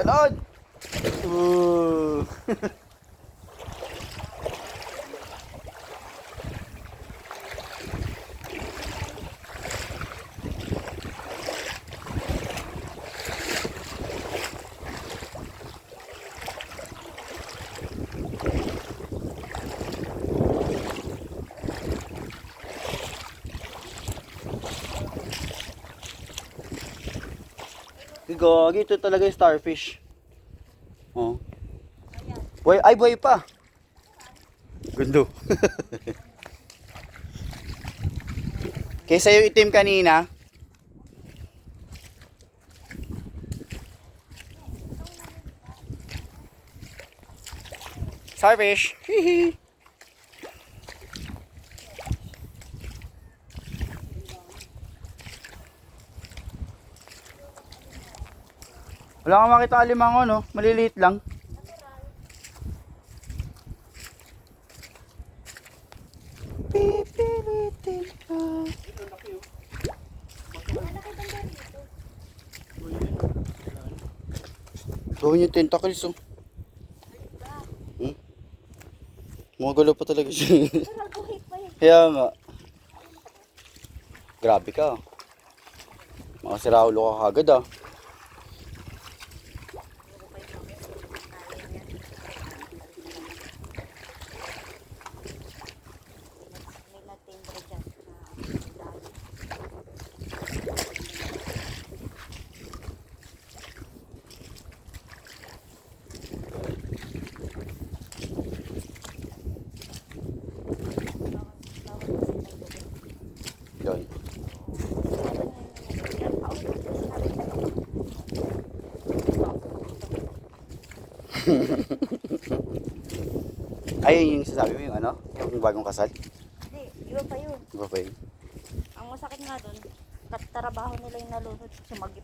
Talon! Gagi, ito talaga yung starfish. Oh. Boy, ay boy pa. Gundo. Kaysa yung itim kanina. Starfish. Hihi. Wala kang makita alimango, no? Maliliit lang. Pipilitin ka. Gawin yung tentacles, oh. Gumagalaw pa talaga siya. Kaya nga. Grabe ka. Makasiraulo ka kagad, ah. Yun. Ayun yung sasabi mo yung ano? Yung bagong kasal? Hindi, iba pa yun. Iba pa yun? Ang masakit nga doon, trabaho nila yung nalunod, sumagip